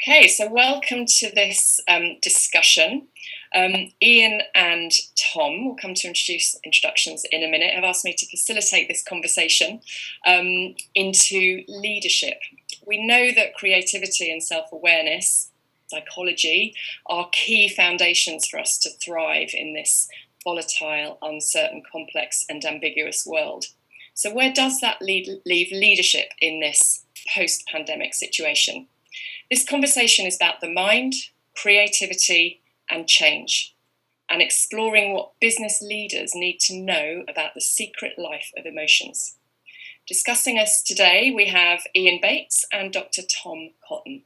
Okay, so welcome to this discussion. Ian and Tom will come to introductions in a minute. Have asked me to facilitate this conversation into leadership. We know that creativity and self-awareness, psychology, are key foundations for us to thrive in this volatile, uncertain, complex and ambiguous world. So where does that leave leadership in this post-pandemic situation? This conversation is about the mind, creativity and change, and exploring what business leaders need to know about the secret life of emotions. Discussing us today, we have Ian Bates and Dr. Tom Cotton.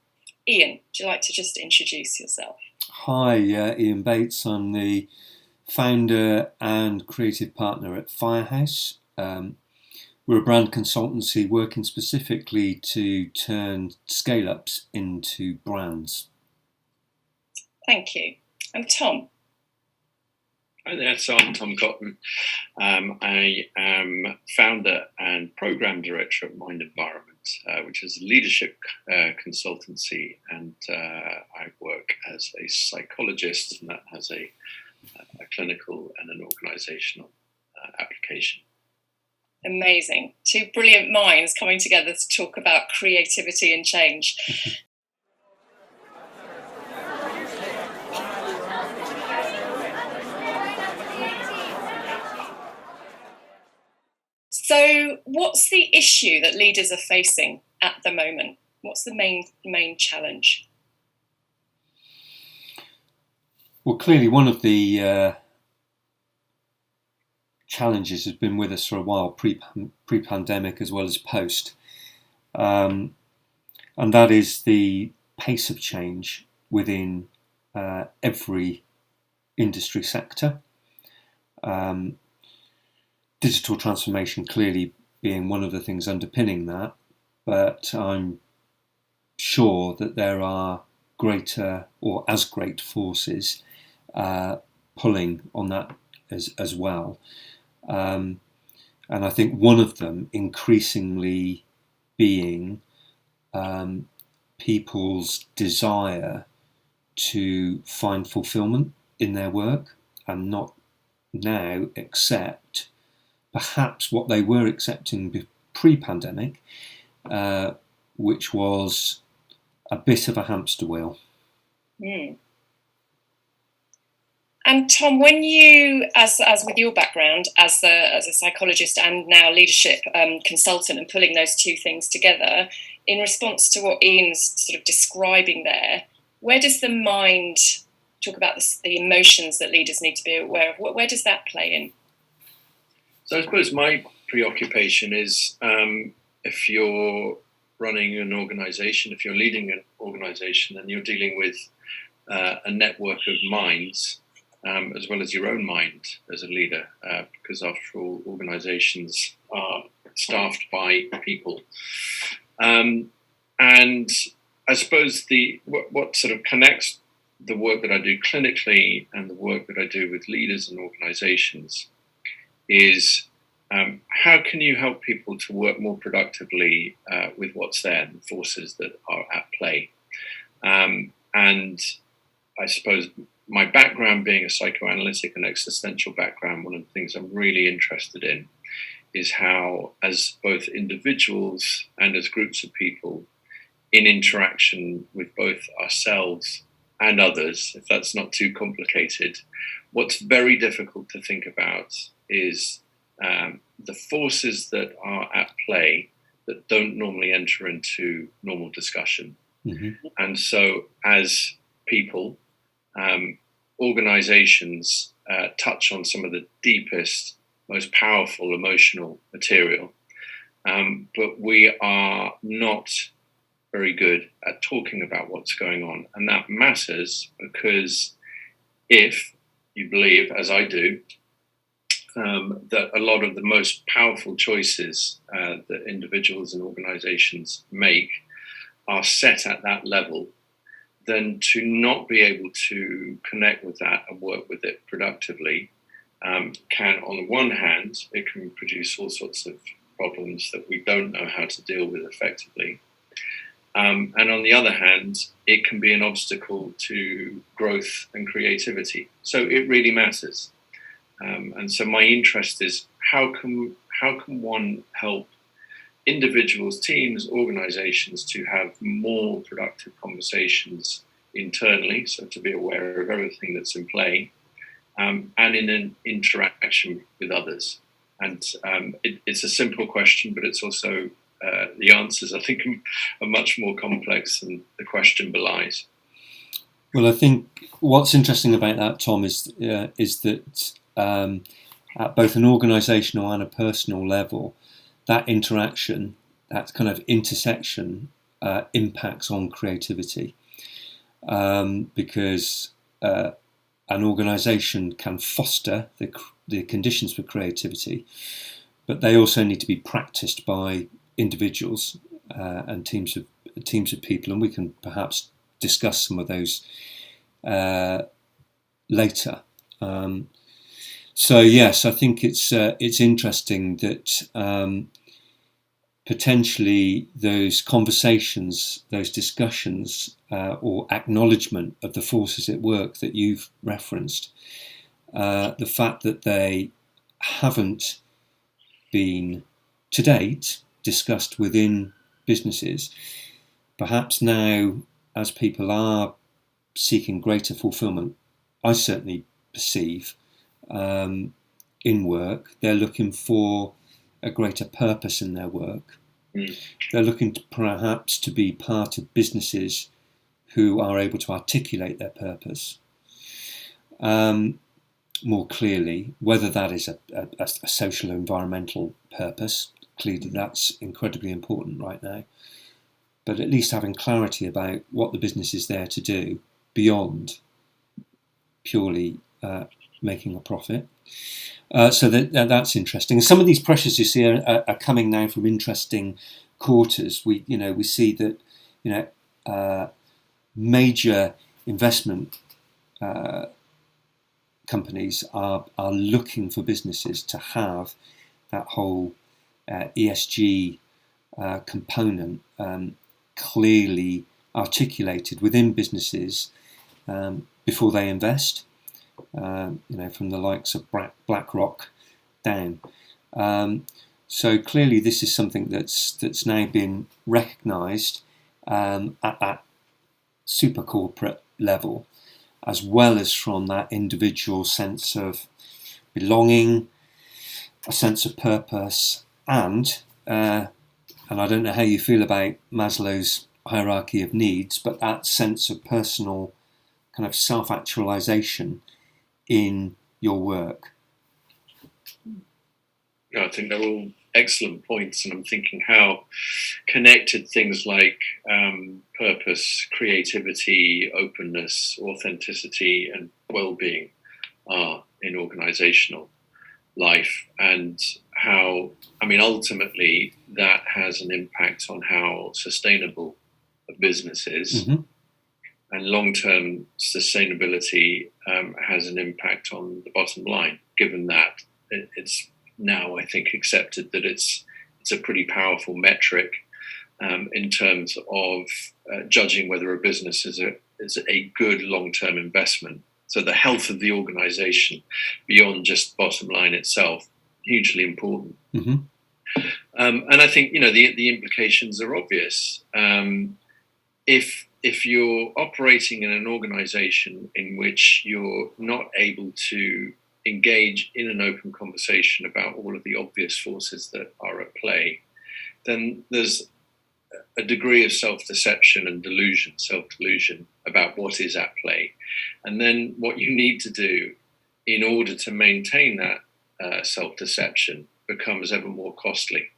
Ian, would you like to just introduce yourself? Hi, Ian Bates. I'm the founder and creative partner at Firehaus. We're a brand consultancy working specifically to turn scale-ups into brands. Thank you. And Tom? Hi there, so I'm Tom Cotton. I am founder and program director at Mind Environment, which is a leadership consultancy, and I work as a psychologist, and that has a clinical and an organisational application. Amazing. Two brilliant minds coming together to talk about creativity and change. So what's the issue that leaders are facing at the moment? What's the main challenge? Well, clearly one of the challenges has been with us for a while, pre-pandemic as well as post. And that is the pace of change within every industry sector. Digital transformation clearly being one of the things underpinning that, but I'm sure that there are greater or as great forces pulling on that as well. And I think one of them increasingly being people's desire to find fulfillment in their work and not now accept perhaps what they were accepting pre-pandemic, which was a bit of a hamster wheel. Mm. And Tom, when you, as with your background as a psychologist and now leadership consultant, and pulling those two things together, in response to what Ian's sort of describing there, where does the mind talk about the emotions that leaders need to be aware of? Where does that play in? So I suppose my preoccupation is if you're running an organisation, if you're leading an organisation, then you're dealing with a network of minds, as well as your own mind as a leader, because after all, organisations are staffed by people. And I suppose what sort of connects the work that I do clinically and the work that I do with leaders and organisations is how can you help people to work more productively with what's there, the forces that are at play. And I suppose my background being a psychoanalytic and existential background, one of the things I'm really interested in is how, as both individuals and as groups of people, in interaction with both ourselves and others, if that's not too complicated, what's very difficult to think about is the forces that are at play that don't normally enter into normal discussion. Mm-hmm. And so as people, organizations touch on some of the deepest, most powerful emotional material, but we are not very good at talking about what's going on. And that matters because if you believe, as I do, that a lot of the most powerful choices that individuals and organizations make are set at that level, then to not be able to connect with that and work with it productively can, on the one hand, it can produce all sorts of problems that we don't know how to deal with effectively. And on the other hand, it can be an obstacle to growth and creativity. So it really matters. And so my interest is how can one help individuals, teams, organizations to have more productive conversations internally, so to be aware of everything that's in play, and in an interaction with others. And it's a simple question, but it's also the answers, I think, are much more complex than the question belies. Well, I think what's interesting about that, Tom, is that at both an organisational and a personal level, that interaction, that kind of intersection, impacts on creativity, because an organisation can foster the conditions for creativity, but they also need to be practiced by individuals and teams of people, and we can perhaps discuss some of those later. So yes, I think it's interesting that potentially those conversations, those discussions, or acknowledgement of the forces at work that you've referenced, the fact that they haven't been to date discussed within businesses, perhaps now as people are seeking greater fulfillment, I certainly perceive in work, they're looking for a greater purpose in their work. They're looking perhaps to be part of businesses who are able to articulate their purpose more clearly, whether that is a social or environmental purpose. Clearly that's incredibly important right now, but at least having clarity about what the business is there to do beyond purely making a profit. So that's interesting. Some of these pressures you see are coming now from interesting quarters. We see that major investment companies are looking for businesses to have that whole ESG component clearly articulated within businesses before they invest. From the likes of BlackRock down. So clearly this is something that's now been recognised at that super corporate level, as well as from that individual sense of belonging, a sense of purpose, and I don't know how you feel about Maslow's hierarchy of needs, but that sense of personal kind of self-actualization in your work. I think they're all excellent points, and I'm thinking how connected things like purpose, creativity, openness, authenticity, and well-being are in organizational life, and how, ultimately that has an impact on how sustainable a business is. Mm-hmm. And long-term sustainability has an impact on the bottom line, given that it's now, I think, accepted that it's a pretty powerful metric in terms of judging whether a business is a good long-term investment. So the health of the organization, beyond just bottom line itself, hugely important. Mm-hmm. And I think, the implications are obvious. If you're operating in an organization in which you're not able to engage in an open conversation about all of the obvious forces that are at play, then there's a degree of self-deception and self-delusion about what is at play. And then what you need to do in order to maintain that self-deception becomes ever more costly.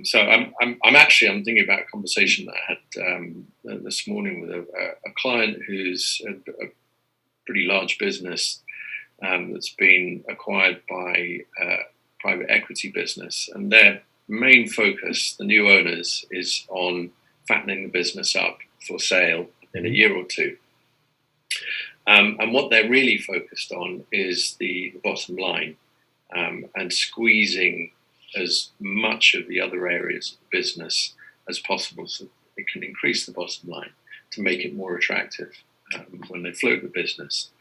So I'm thinking about a conversation that I had this morning with a client who's a pretty large business that's been acquired by a private equity business, and their main focus, the new owners, is on fattening the business up for sale in a year or two. And what they're really focused on is the bottom line and squeezing as much of the other areas of the business as possible, so it can increase the bottom line to make it more attractive when they float the business.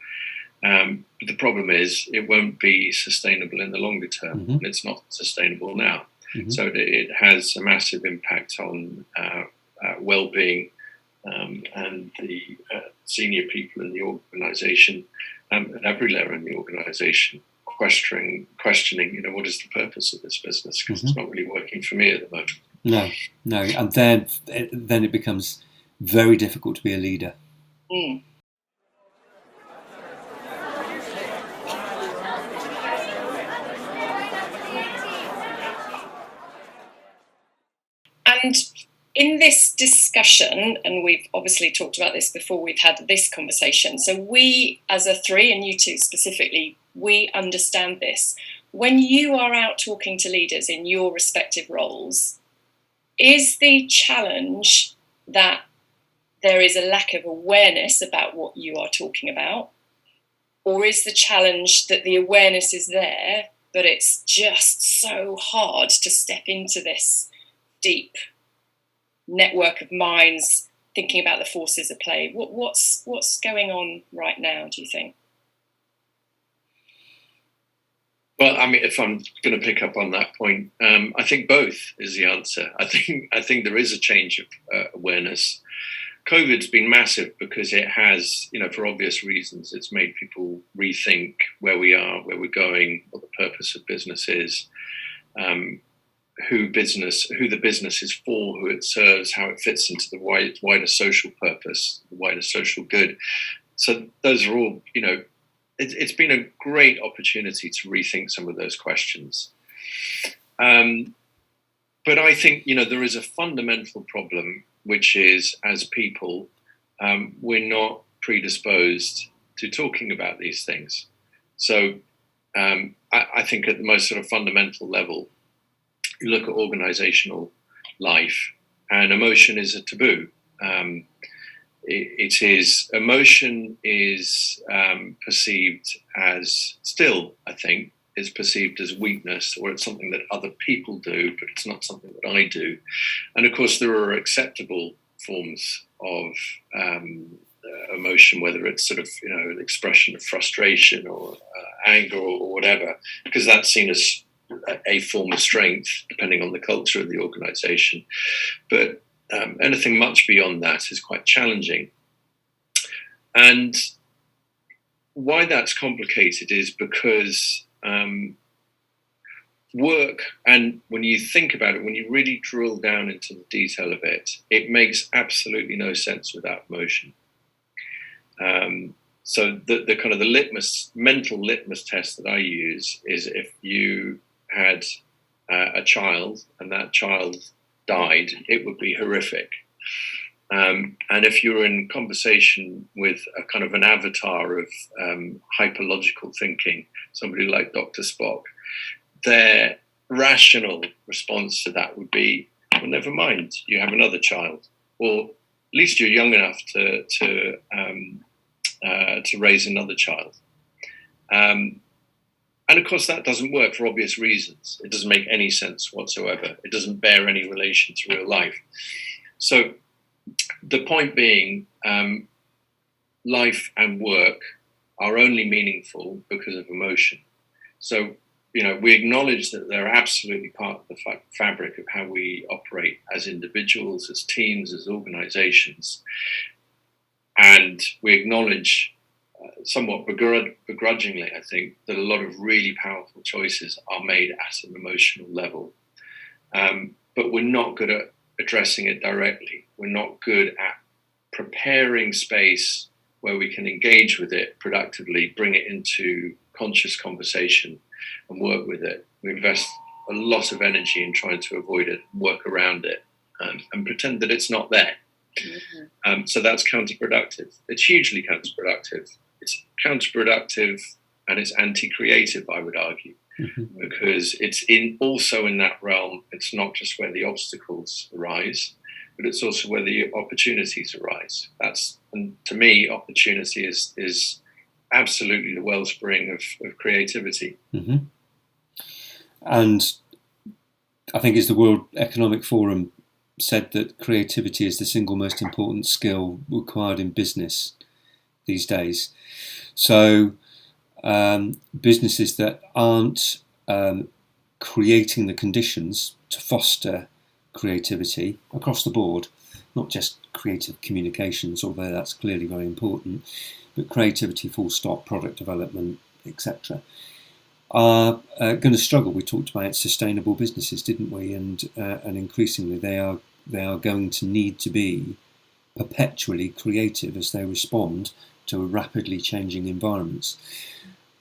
But the problem is it won't be sustainable in the longer term, and it's not sustainable now. So it has a massive impact on well-being and the senior people in the organisation at every level in the organisation, questioning, what is the purpose of this business? Because it's not really working for me at the moment. No, and then it becomes very difficult to be a leader. And in this discussion, and we've obviously talked about this before we've had this conversation, so we as a three, and you two specifically, we understand this. When you are out talking to leaders in your respective roles, is the challenge that there is a lack of awareness about what you are talking about? Or is the challenge that the awareness is there, but it's just so hard to step into this deep network of minds thinking about the forces at play? What's going on right now, do you think? Well, I mean, if I'm going to pick up on that point, I think both is the answer. I think there is a change of awareness. COVID's been massive because it has, for obvious reasons, it's made people rethink where we are, where we're going, what the purpose of business is, who the business is for, who it serves, how it fits into the wider social purpose, the wider social good. So those are all, it's been a great opportunity to rethink some of those questions. But I think, there is a fundamental problem, which is, as people, we're not predisposed to talking about these things. So I think at the most sort of fundamental level, you look at organizational life, and emotion is a taboo. Emotion is perceived as, still, I think, is perceived as weakness, or it's something that other people do, but it's not something that I do. And of course, there are acceptable forms of emotion, whether it's sort of, an expression of frustration or anger or whatever, because that's seen as a form of strength, depending on the culture of the organization. But anything much beyond that is quite challenging. And why that's complicated is because work, and when you think about it, when you really drill down into the detail of it, it makes absolutely no sense without emotion. So the kind of the mental litmus test that I use is if you had a child and that child died, it would be horrific. And if you're in conversation with a kind of an avatar of hyperlogical thinking, somebody like Dr. Spock, their rational response to that would be, well, never mind, you have another child, or at least you're young enough to raise another child. And of course, that doesn't work for obvious reasons. It doesn't make any sense whatsoever. It doesn't bear any relation to real life. So the point being, life and work are only meaningful because of emotion. So, we acknowledge that they're absolutely part of the fabric of how we operate as individuals, as teams, as organizations. And we acknowledge, somewhat begrudgingly, I think, that a lot of really powerful choices are made at an emotional level. But we're not good at addressing it directly. We're not good at preparing space where we can engage with it productively, bring it into conscious conversation and work with it. We invest a lot of energy in trying to avoid it, work around it, and pretend that it's not there. Mm-hmm. So that's counterproductive. It's hugely counterproductive. It's counterproductive and it's anti-creative, I would argue, because it's also in that realm. It's not just where the obstacles arise, but it's also where the opportunities arise. And to me, opportunity is absolutely the wellspring of creativity. Mm-hmm. And I think as the World Economic Forum said, that creativity is the single most important skill required in business these days. So businesses that aren't creating the conditions to foster creativity across the board, not just creative communications, although that's clearly very important, but creativity full stop, product development, etc., are going to struggle. We talked about sustainable businesses, didn't we? And increasingly they are going to need to be perpetually creative as they respond to rapidly changing environments.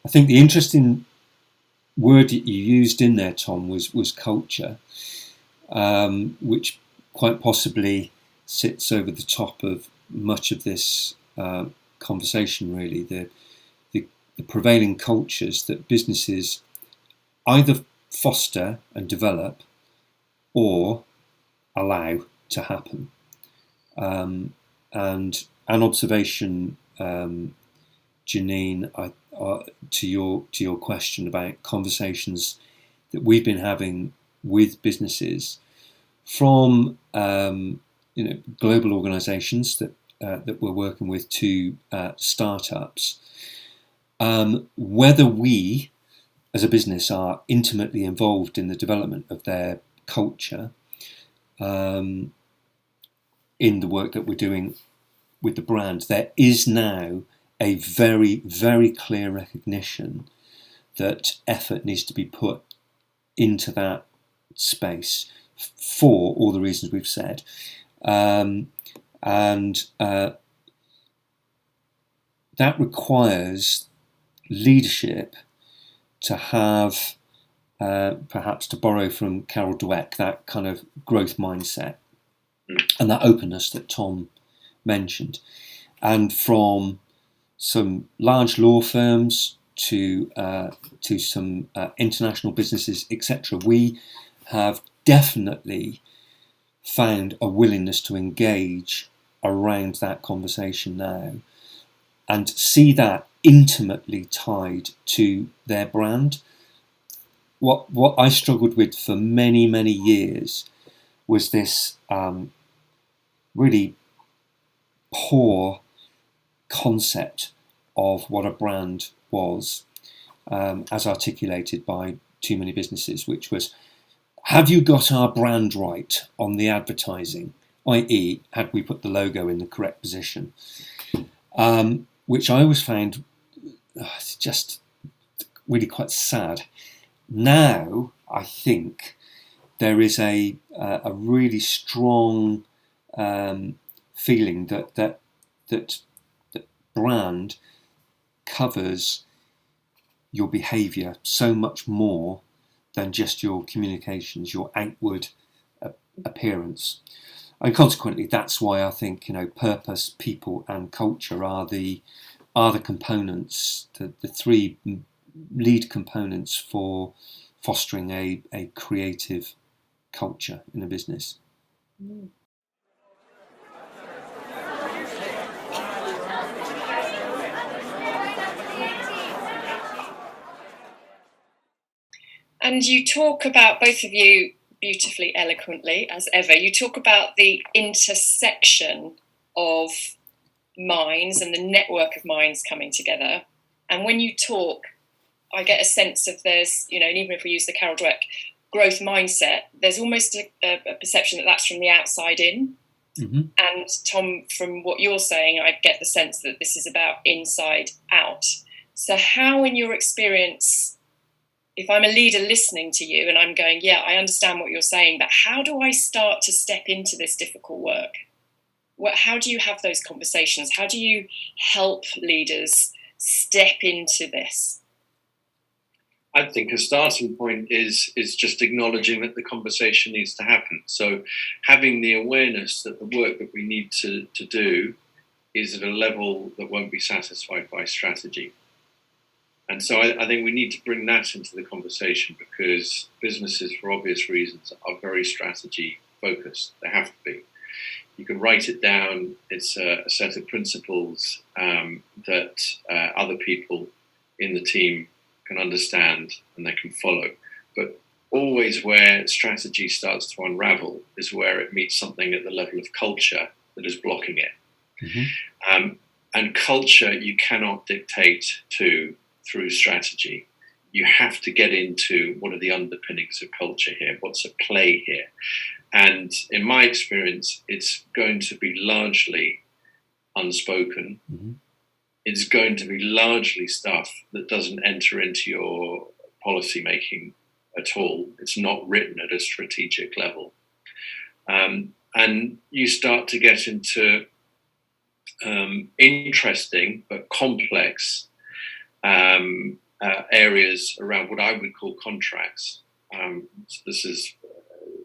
I think the interesting word that you used in there, Tom, was culture, which quite possibly sits over the top of much of this conversation, really. The prevailing cultures that businesses either foster and develop or allow to happen. And an observation, Janine, to your question about conversations that we've been having with businesses from global organisations that we're working with to startups. Whether we as a business are intimately involved in the development of their culture, in the work that we're doing with the brand, there is now a very, very clear recognition that effort needs to be put into that space for all the reasons we've said. That requires leadership to have, perhaps to borrow from Carol Dweck, that kind of growth mindset and that openness that Tom mentioned. And from some large law firms to some international businesses, etc., we have definitely found a willingness to engage around that conversation now and see that intimately tied to their brand. What I struggled with for many, many years was this really poor concept of what a brand was, as articulated by too many businesses, which was, have you got our brand right on the advertising, i.e., had we put the logo in the correct position? Which I always found just really quite sad. Now, I think there is a really strong feeling that brand covers your behaviour so much more than just your communications, your outward appearance. And consequently, that's why I think purpose, people, and culture are the components, the three lead components for fostering a creative culture in a business. Mm. And you talk about, both of you beautifully eloquently as ever, you talk about the intersection of minds and the network of minds coming together. And when you talk, I get a sense of there's, and even if we use the Carol Dweck growth mindset, there's almost a perception that that's from the outside in. Mm-hmm. And Tom, from what you're saying, I get the sense that this is about inside out. So how, in your experience, if I'm a leader listening to you and I'm going, yeah, I understand what you're saying, but how do I start to step into this difficult work? How do you have those conversations? How do you help leaders step into this? I think a starting point is just acknowledging that the conversation needs to happen. So having the awareness that the work that we need to do is at a level that won't be satisfied by strategy. And so I think we need to bring that into the conversation, because businesses, for obvious reasons, are very strategy focused. They have to be. You can write it down. It's a set of principles that other people in the team can understand and they can follow. But always where strategy starts to unravel is where it meets something at the level of culture that is blocking it. And culture you cannot dictate to through strategy. You have to get into what are the underpinnings of culture here, what's at play here. And in my experience, it's going to be largely unspoken. It's going to be largely stuff that doesn't enter into your policy making at all. It's not written at a strategic level. And you start to get into interesting but complex areas around what I would call contracts. So this is,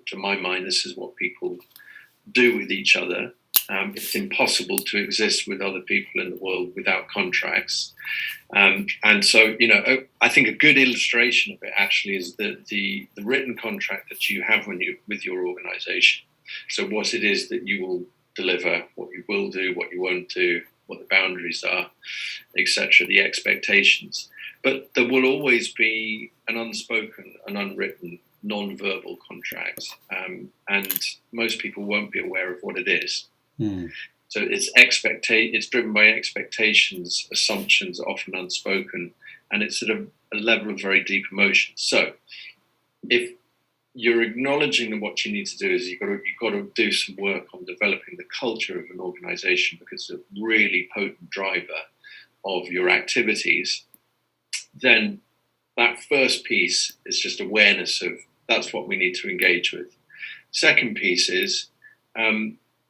to my mind, this is what people do with each other. It's impossible to exist with other people in the world without contracts. And so, I think a good illustration of it actually is the written contract that you have with your organization. So what it is that you will deliver, what you will do, what you won't do, what the boundaries are, etc., the expectations. But there will always be an unspoken, an unwritten, non-verbal contract. And most people won't be aware of what it is. So it's driven by expectations, assumptions, often unspoken, and it's at a level of very deep emotion. So if you're acknowledging that what you need to do is you've got to do some work on developing the culture of an organization, because it's a really potent driver of your activities, then that first piece is just awareness of that's what we need to engage with. Second piece is,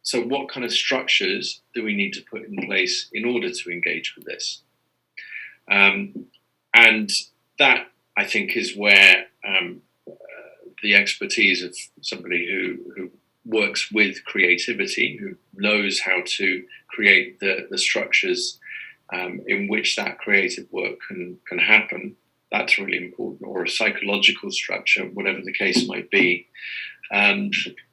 so what kind of structures do we need to put in place in order to engage with this? And that, I think, is where the expertise of somebody who works with creativity, who knows how to create the structures in which that creative work can happen, that's really important, or a psychological structure, whatever the case might be.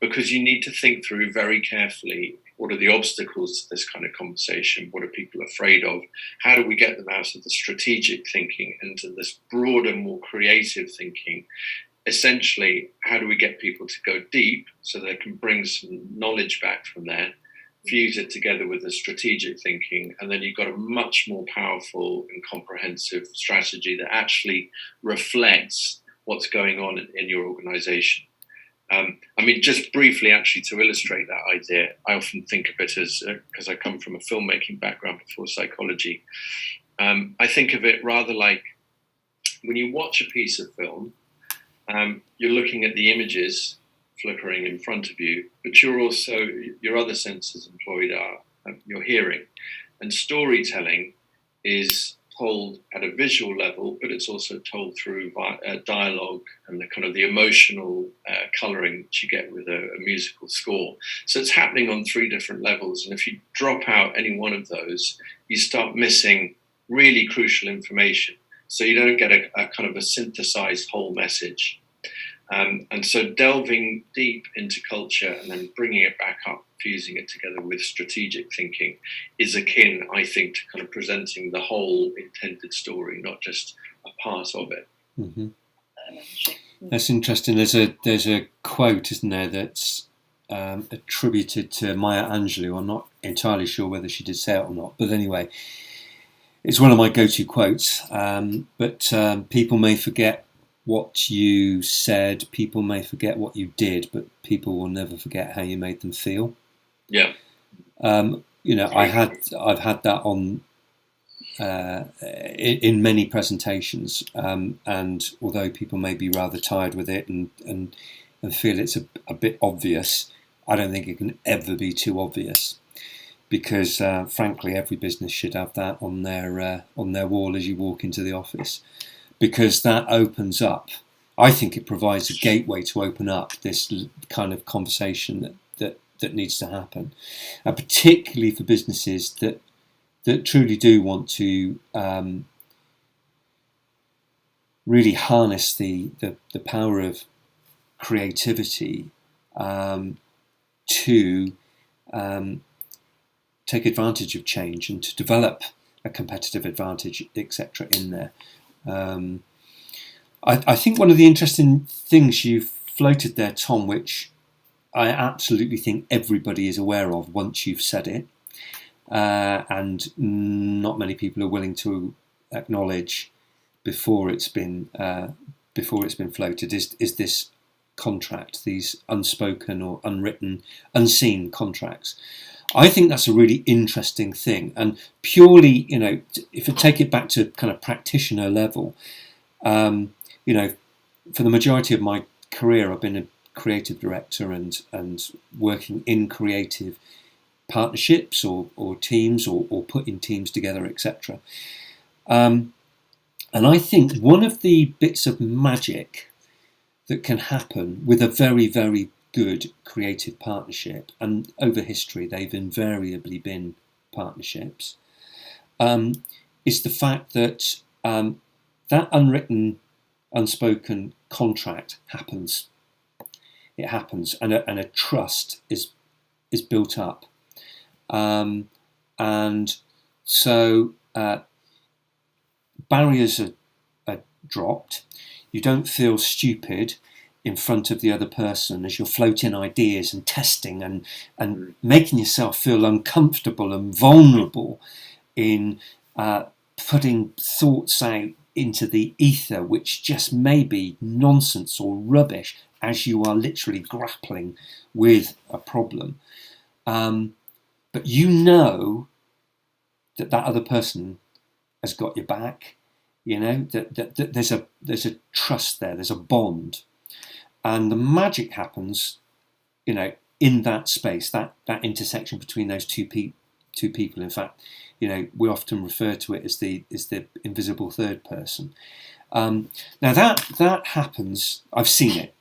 Because you need to think through very carefully, what are the obstacles to this kind of conversation? What are people afraid of? How do we get them out of the strategic thinking into this broader, more creative thinking? Essentially, how do we get people to go deep so they can bring some knowledge back from there, fuse it together with the strategic thinking, and then you've got a much more powerful and comprehensive strategy that actually reflects what's going on in your organization. Just briefly, actually, to illustrate that idea, I often think of it as, because I come from a filmmaking background before psychology, I think of it rather like when you watch a piece of film, you're looking at the images flickering in front of you, but you're also, your other senses employed are your hearing. And storytelling is told at a visual level, but it's also told through dialogue and the kind of the emotional colouring that you get with a musical score. So it's happening on three different levels. And if you drop out any one of those, you start missing really crucial information. So you don't get a kind of a synthesized whole message. And so delving deep into culture and then bringing it back up, fusing it together with strategic thinking is akin, I think, to kind of presenting the whole intended story, not just a part of it. Mm-hmm. That's interesting. There's a quote, isn't there, that's attributed to Maya Angelou. I'm not entirely sure whether she did say it or not, but anyway, it's one of my go-to quotes. But people may forget what you said, people may forget what you did, but people will never forget how you made them feel. Yeah. I've had that on in many presentations, and although people may be rather tired with it and feel it's a bit obvious, I don't think it can ever be too obvious, because frankly, every business should have that on their wall as you walk into the office. Because that opens up, I think it provides a gateway to open up this kind of conversation that needs to happen, particularly for businesses that truly do want to really harness the power of creativity to take advantage of change and to develop a competitive advantage, etc. in there. I think one of the interesting things you've floated there, Tom, which I absolutely think everybody is aware of once you've said it, and not many people are willing to acknowledge before it's been floated, is this contract, these unspoken or unwritten, unseen contracts. I think that's a really interesting thing, and purely, if you take it back to kind of practitioner level, for the majority of my career, I've been a creative director and working in creative partnerships or teams or putting teams together, etc. And I think one of the bits of magic that can happen with a very, very good creative partnership, and over history they've invariably been partnerships, is the fact that that unwritten, unspoken contract happens. It happens, and a trust is built up, and so barriers are dropped. You don't feel stupid in front of the other person as you're floating ideas and testing and making yourself feel uncomfortable and vulnerable in putting thoughts out into the ether, which just may be nonsense or rubbish as you are literally grappling with a problem. But you know that other person has got your back, that there's a trust there, there's a bond. And the magic happens, in that space, that intersection between those two people. In fact, we often refer to it as the invisible third person. Now that happens. I've seen it,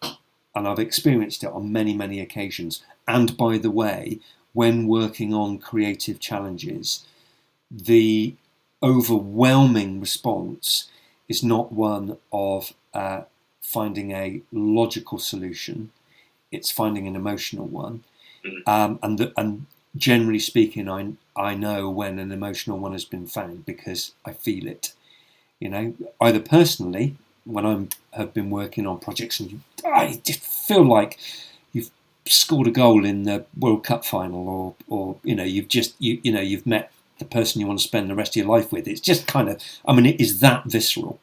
and I've experienced it on many, many occasions. And by the way, when working on creative challenges, the overwhelming response is not one of finding a logical solution. It's finding an emotional one, and generally speaking, I know when an emotional one has been found because I feel it. Either personally when I have been working on projects and I just feel like you've scored a goal in the World Cup final, or you've met the person you want to spend the rest of your life with. It's just kind of, it is that visceral.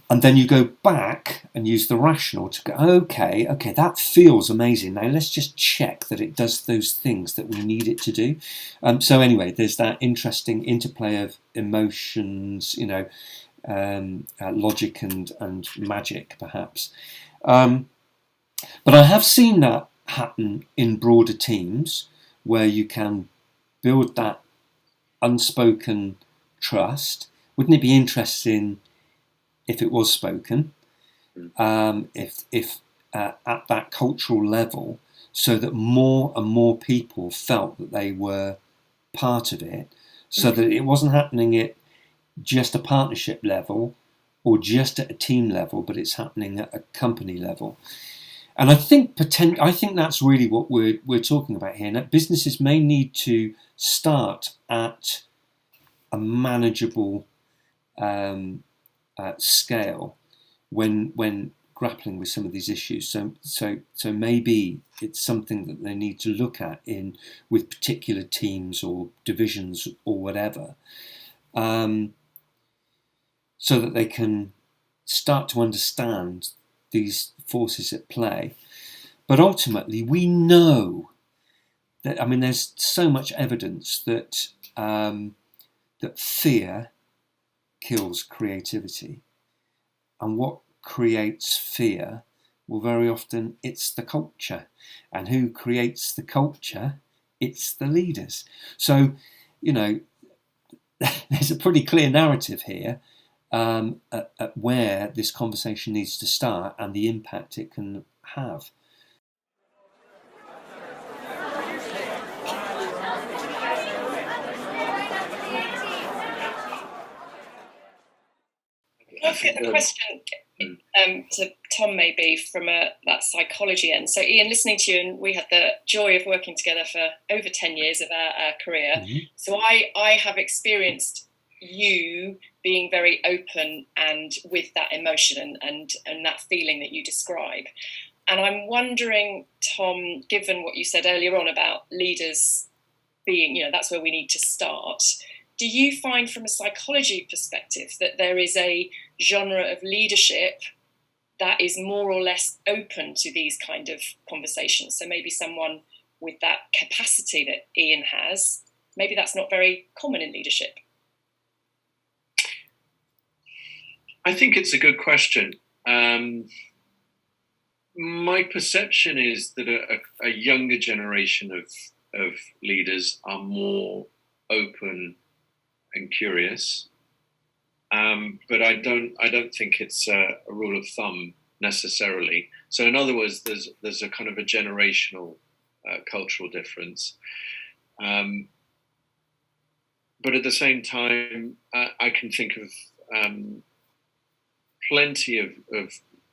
And then you go back and use the rational to go, okay, that feels amazing. Now let's just check that it does those things that we need it to do. So anyway, there's that interesting interplay of emotions, logic and magic, perhaps. But I have seen that happen in broader teams where you can build that unspoken trust. Wouldn't it be interesting if it was spoken, if at that cultural level, so that more and more people felt that they were part of it, so that it wasn't happening at just a partnership level or just at a team level, but it's happening at a company level. And I think that's really what we're talking about here. Now, businesses may need to start at a manageable scale when grappling with some of these issues. So maybe it's something that they need to look at with particular teams or divisions or whatever, so that they can start to understand these forces at play. But ultimately, we know that, there's so much evidence that that fear kills creativity. And what creates fear? Well, very often it's the culture. And who creates the culture? It's the leaders. So, there's a pretty clear narrative here at where this conversation needs to start and the impact it can have. I'll get the question to Tom, maybe from that psychology end. So Ian, listening to you, and we had the joy of working together for over 10 years of our career. Mm-hmm. So I have experienced you being very open and with that emotion and that feeling that you describe. And I'm wondering, Tom, given what you said earlier on about leaders being, that's where we need to start. Do you find from a psychology perspective that there is a genre of leadership that is more or less open to these kind of conversations? So maybe someone with that capacity that Ian has, maybe that's not very common in leadership. I think it's a good question. My perception is that a younger generation of leaders are more open and curious, but I don't think it's a rule of thumb necessarily. So in other words, there's a kind of a generational cultural difference, but at the same time, I can think of plenty of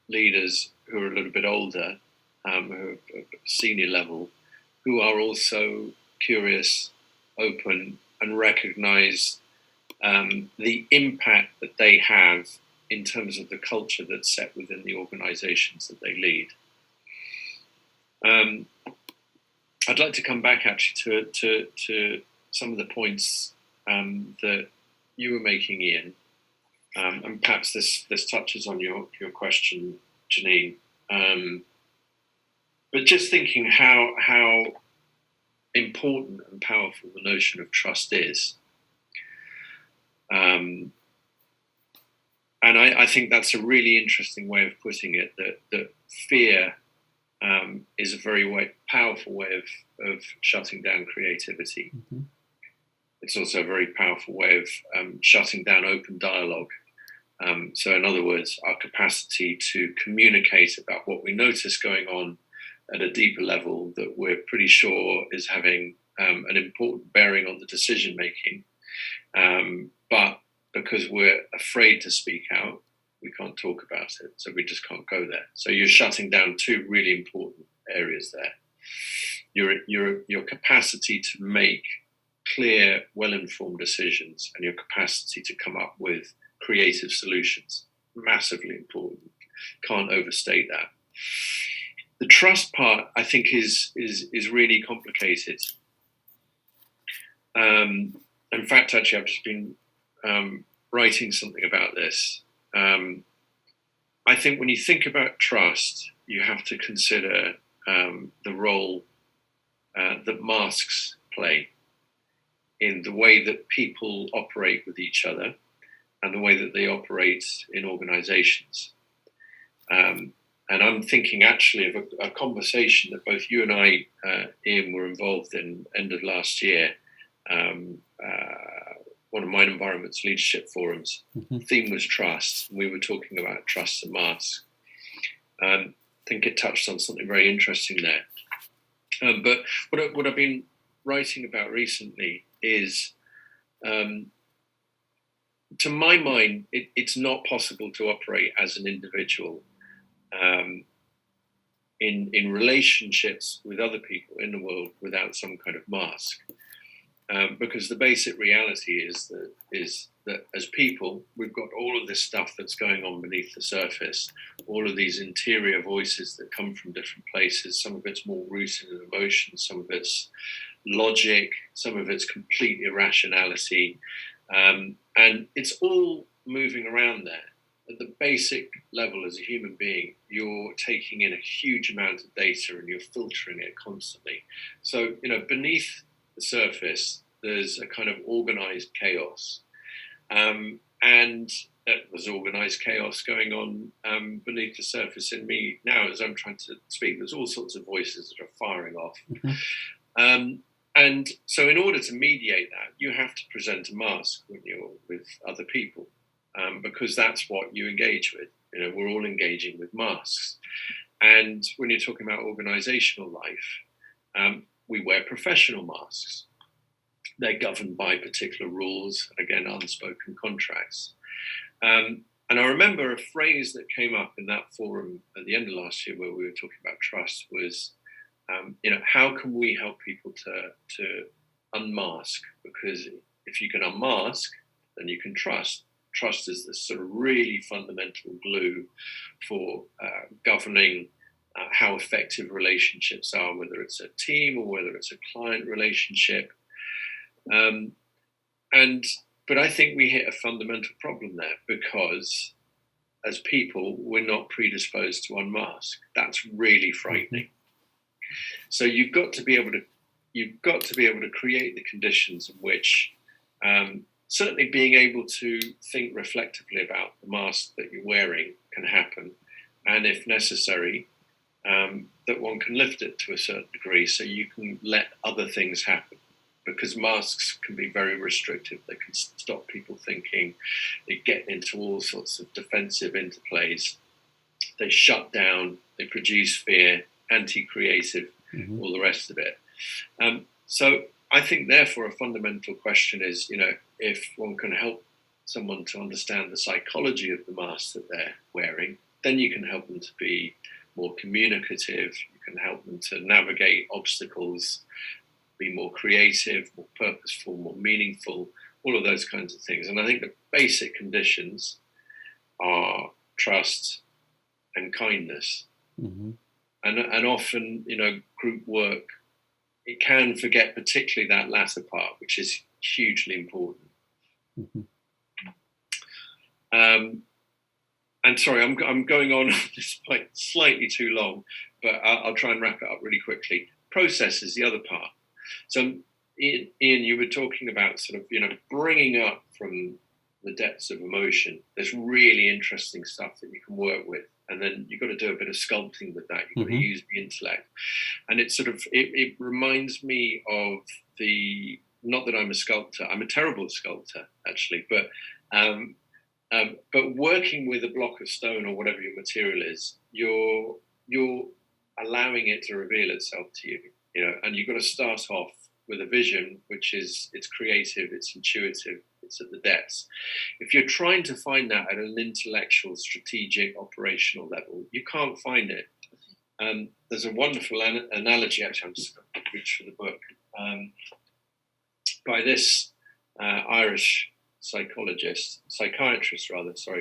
leaders who are a little bit older, who are at senior level, who are also curious, open, and recognise the impact that they have in terms of the culture that's set within the organisations that they lead. I'd like to come back actually to some of the points that you were making, Ian. And perhaps this touches on your question, Janine. But just thinking how important and powerful the notion of trust is. And I think that's a really interesting way of putting it, that fear is a very powerful way of shutting down creativity. Mm-hmm. It's also a very powerful way of shutting down open dialogue. So in other words, our capacity to communicate about what we notice going on at a deeper level that we're pretty sure is having an important bearing on the decision making. But because we're afraid to speak out, we can't talk about it. So we just can't go there. So you're shutting down two really important areas there. Your capacity to make clear, well-informed decisions and your capacity to come up with creative solutions, massively important. Can't overstate that. The trust part, I think, is really complicated. In fact, actually, I've just been writing something about this. I think when you think about trust, you have to consider the role that masks play in the way that people operate with each other and the way that they operate in organizations. And I'm thinking actually of a conversation that both you and I, Ian, were involved in end of last year, one of Mind Environment's leadership forums. Mm-hmm. The theme was trust. We were talking about trust and masks. I think it touched on something very interesting there. But what I've been writing about recently is, to my mind, it's not possible to operate as an individual in relationships with other people in the world without some kind of mask. Because the basic reality is that as people, we've got all of this stuff that's going on beneath the surface, all of these interior voices that come from different places. Some of it's more rooted in emotion, some of it's logic, some of it's complete irrationality. And it's all moving around there. At the basic level, as a human being, you're taking in a huge amount of data and you're filtering it constantly. So, beneath the surface, there's a kind of organized chaos. And there's organized chaos going on beneath the surface in me now as I'm trying to speak. There's all sorts of voices that are firing off. Mm-hmm. And so in order to mediate that, you have to present a mask when you're with other people, because that's what you engage with. We're all engaging with masks. And when you're talking about organizational life, we wear professional masks. They're governed by particular rules, and again, unspoken contracts. And I remember a phrase that came up in that forum at the end of last year where we were talking about trust was, how can we help people to unmask? Because if you can unmask, then you can trust. Trust is this sort of really fundamental glue for governing how effective relationships are, whether it's a team or whether it's a client relationship. But I think we hit a fundamental problem there, because as people, we're not predisposed to unmask. That's really frightening. So you've got to be able to create the conditions in which certainly being able to think reflectively about the mask that you're wearing can happen, and if necessary, that one can lift it to a certain degree so you can let other things happen. Because masks can be very restrictive. They can stop people thinking. They get into all sorts of defensive interplays. They shut down. They produce fear, anti-creative, all the rest of it. So I think, therefore, a fundamental question is, if one can help someone to understand the psychology of the mask that they're wearing, then you can help them to be more communicative. You can help them to navigate obstacles, be more creative, more purposeful, more meaningful, all of those kinds of things. And I think the basic conditions are trust and kindness. And often, group work, it can forget particularly that latter part, which is hugely important. And sorry, I'm going on this point slightly too long, but I'll try and wrap it up really quickly. Process is the other part. So, Ian, you were talking about sort of, bringing up from the depths of emotion. There's really interesting stuff that you can work with. And then you've got to do a bit of sculpting with that. You've got to use the intellect. And it's sort of, it reminds me of not that I'm a sculptor, I'm a terrible sculptor, actually, but working with a block of stone or whatever your material is, you're allowing it to reveal itself to you. And you've got to start off with a vision, which is, it's creative, it's intuitive, it's at the depths. If you're trying to find that at an intellectual, strategic, operational level, you can't find it. There's a wonderful analogy, actually, I'm just going to reach for the book, by this Irish psychiatrist,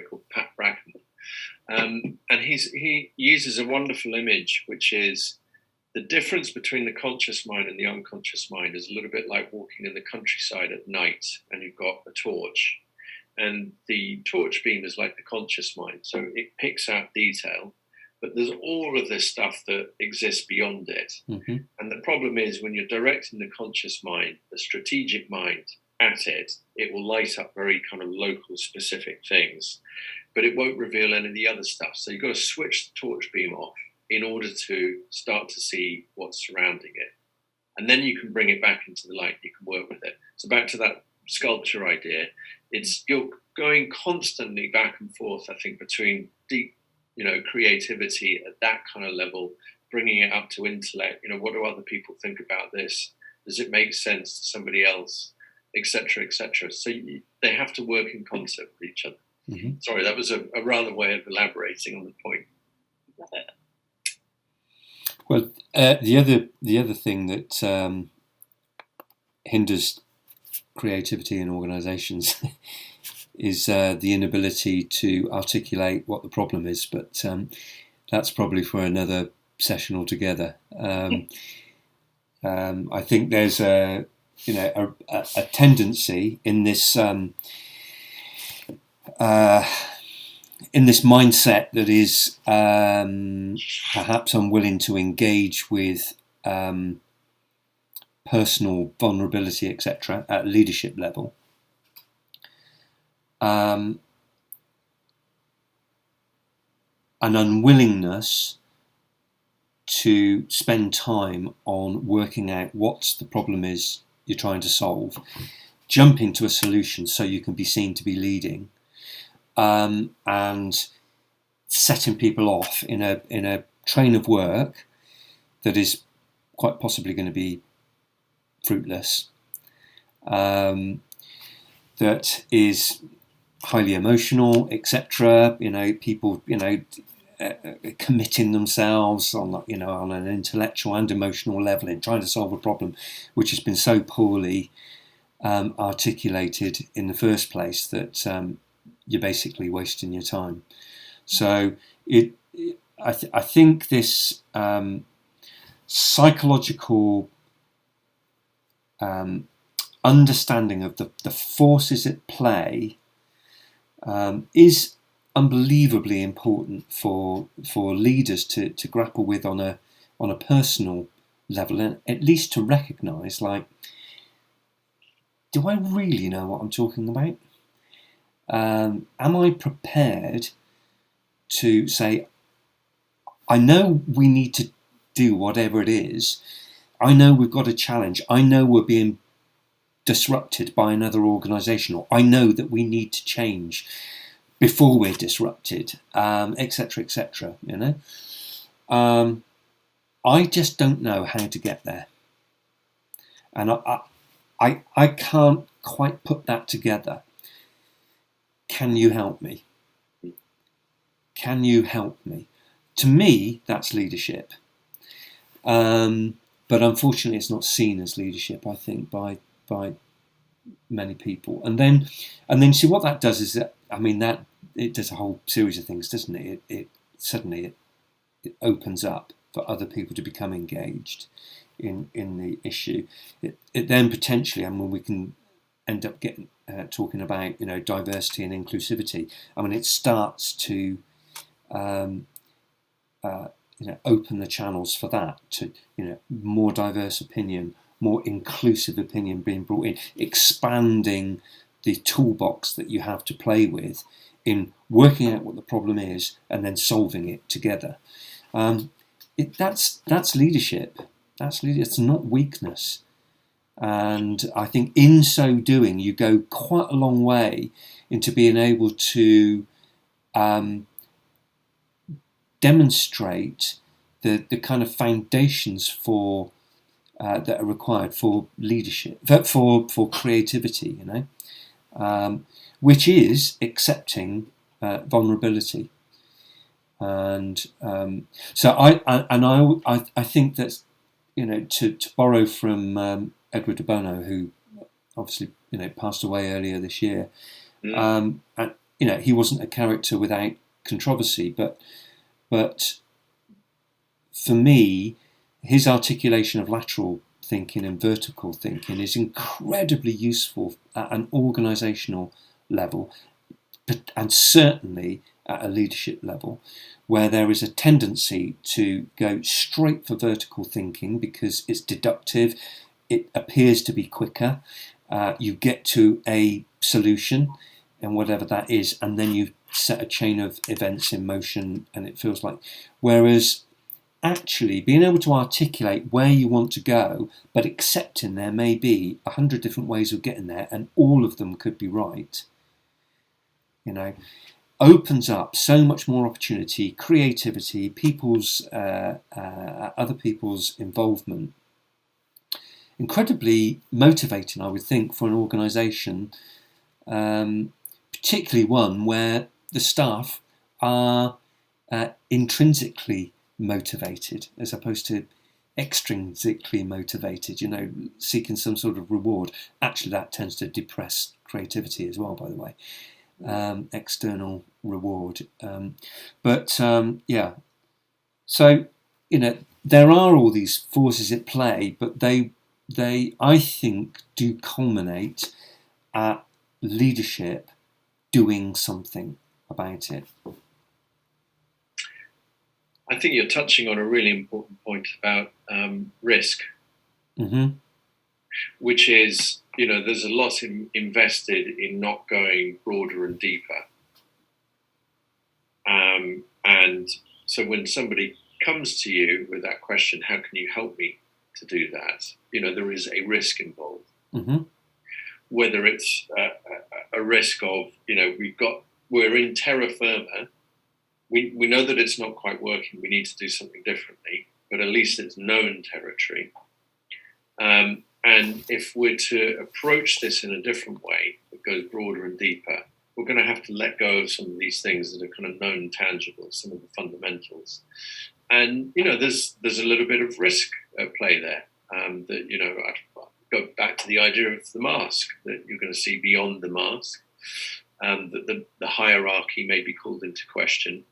called Pat Bracken. And he uses a wonderful image, which is, the difference between the conscious mind and the unconscious mind is a little bit like walking in the countryside at night and you've got a torch. And the torch beam is like the conscious mind. So it picks out detail, but there's all of this stuff that exists beyond it. And the problem is, when you're directing the conscious mind, the strategic mind, at it, it will light up very kind of local specific things, but it won't reveal any of the other stuff. So you've got to switch the torch beam off in order to start to see what's surrounding it. And then you can bring it back into the light, you can work with it. So back to that sculpture idea, you're going constantly back and forth, I think, between deep, creativity at that kind of level, bringing it up to intellect, what do other people think about this? Does it make sense to somebody else? Etc., etc. So they have to work in concert with each other. Sorry, that was a rather way of elaborating on the point. Love it. Well, the other thing that hinders creativity in organisations is the inability to articulate what the problem is. But that's probably for another session altogether. I think there's a tendency in this mindset that is perhaps unwilling to engage with personal vulnerability, etc., at leadership level. An unwillingness to spend time on working out what the problem is you're trying to solve, jump into a solution so you can be seen to be leading, and setting people off in a train of work that is quite possibly going to be fruitless, that is highly emotional, etc. People, committing themselves on an intellectual and emotional level in trying to solve a problem which has been so poorly articulated in the first place that you're basically wasting your time. So I think this psychological understanding of the forces at play is unbelievably important for leaders to grapple with on a personal level, and at least to recognise, like, do I really know what I'm talking about? Am I prepared to say, I know we need to do whatever it is. I know we've got a challenge. I know we're being disrupted by another organisation, or I know that we need to change before we're disrupted, etc., etc. You know, I just don't know how to get there, and I can't quite put that together. Can you help me? Can you help me? To me, that's leadership. But unfortunately, it's not seen as leadership, I think, by many people. And then see what that does is that, I mean, that it does a whole series of things, doesn't it? It suddenly opens up for other people to become engaged in the issue. It then potentially, I mean, we can end up getting talking about, you know, diversity and inclusivity. I mean, it starts to you know, open the channels for that, to, you know, more diverse opinion, more inclusive opinion being brought in, expanding the toolbox that you have to play with in working out what the problem is and then solving it together. That's leadership. It's not weakness. And I think in so doing, you go quite a long way into being able to demonstrate the kind of foundations for that are required for leadership, for creativity, you know, which is accepting vulnerability. And so I think that's, you know, to borrow from Edward de Bono, who obviously, you know, passed away earlier this year. And, you know, he wasn't a character without controversy, but for me, his articulation of lateral thinking and vertical thinking is incredibly useful at an organisational level, and certainly at a leadership level, where there is a tendency to go straight for vertical thinking because it's deductive, it appears to be quicker, you get to a solution, and whatever that is, and then you set a chain of events in motion, and it feels like, whereas actually being able to articulate where you want to go, but accepting there may be 100 different ways of getting there and all of them could be right, you know, opens up so much more opportunity, creativity, people's other people's involvement. Incredibly motivating, I would think, for an organisation, particularly one where the staff are intrinsically motivated as opposed to extrinsically motivated, you know, seeking some sort of reward. Actually, that tends to depress creativity as well, by the way. External reward. Yeah. So, you know, there are all these forces at play, but they I think, do culminate at leadership doing something about it. I think you're touching on a really important point about risk, which is, you know, there's a lot invested in not going broader and deeper. And so when somebody comes to you with that question, how can you help me to do that? You know, there is a risk involved. Whether it's a risk of, you know, we're in terra firma. We know that it's not quite working. We need to do something differently, but at least it's known territory. And if we're to approach this in a different way that goes broader and deeper, we're going to have to let go of some of these things that are kind of known tangibles, some of the fundamentals. And, you know, there's a little bit of risk at play there. That, you know, go back to the idea of the mask, that you're going to see beyond the mask, that the hierarchy may be called into question,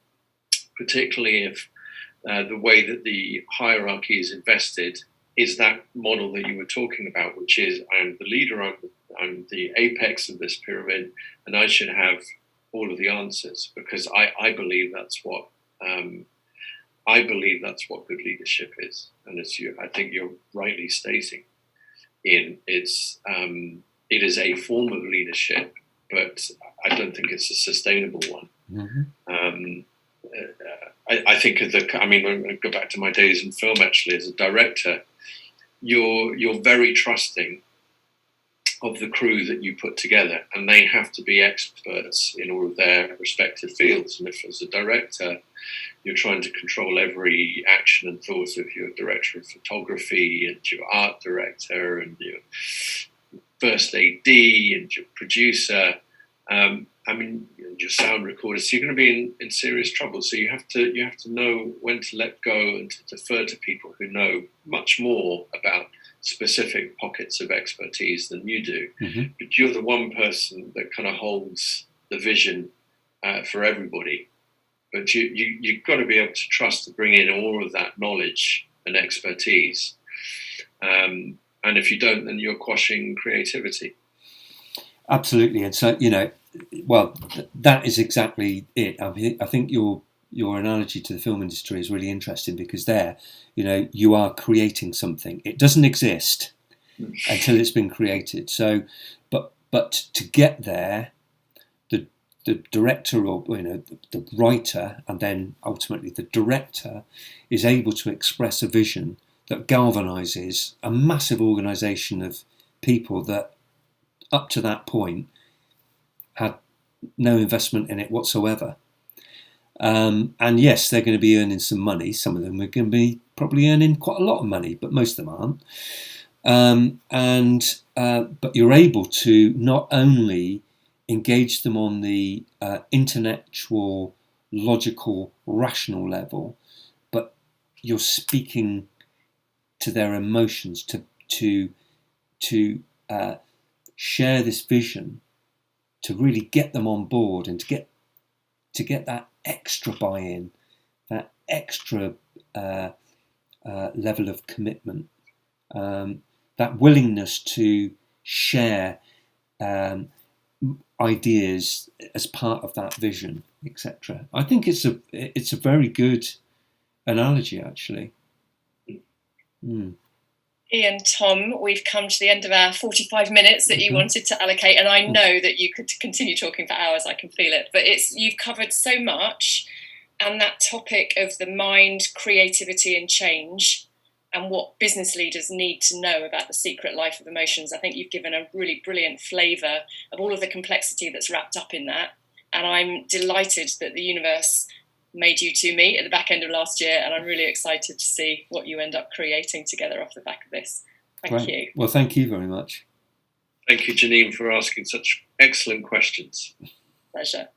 particularly if the way that the hierarchy is invested is that model that you were talking about, which is I'm the leader, I'm the apex of this pyramid, and I should have all of the answers, because I believe that's what good leadership is. And I think you're rightly stating, it is a form of leadership, but I don't think it's a sustainable one. Mm-hmm. I think I'm going to go back to my days in film. Actually, as a director, you're very trusting of the crew that you put together, and they have to be experts in all of their respective fields. And if, as a director, you're trying to control every action and thought of your director of photography and your art director and your first AD and your producer, your sound recorder, so you're going to be in serious trouble. So you have to know when to let go and to defer to people who know much more about specific pockets of expertise than you do. Mm-hmm. But you're the one person that kind of holds the vision for everybody. But you've got to be able to trust to bring in all of that knowledge and expertise. And if you don't, then you're quashing creativity. Absolutely. And so, that is exactly it. I think your analogy to the film industry is really interesting, because there, you are creating something. It doesn't exist until it's been created. So, but to get there, the director or the writer, and then ultimately the director, is able to express a vision that galvanizes a massive organization of people that up to that point had no investment in it whatsoever. And yes, they're going to be earning some money. Some of them are going to be probably earning quite a lot of money, but most of them aren't. But you're able to not only engage them on the intellectual, logical, rational level, but you're speaking to their emotions to share this vision, to really get them on board and to get that extra buy-in, that extra level of commitment, that willingness to share ideas as part of that vision, etc. I think it's a very good analogy, actually. Ian, Tom, we've come to the end of our 45 minutes that you wanted to allocate, and I know that you could continue talking for hours, I can feel it, but you've covered so much, and that topic of the mind, creativity and change, and what business leaders need to know about the secret life of emotions. I think you've given a really brilliant flavour of all of the complexity that's wrapped up in that, and I'm delighted that the universe made you two meet at the back end of last year, and I'm really excited to see what you end up creating together off the back of this. Thank you. Well, thank you very much. Thank you, Janine, for asking such excellent questions. Pleasure.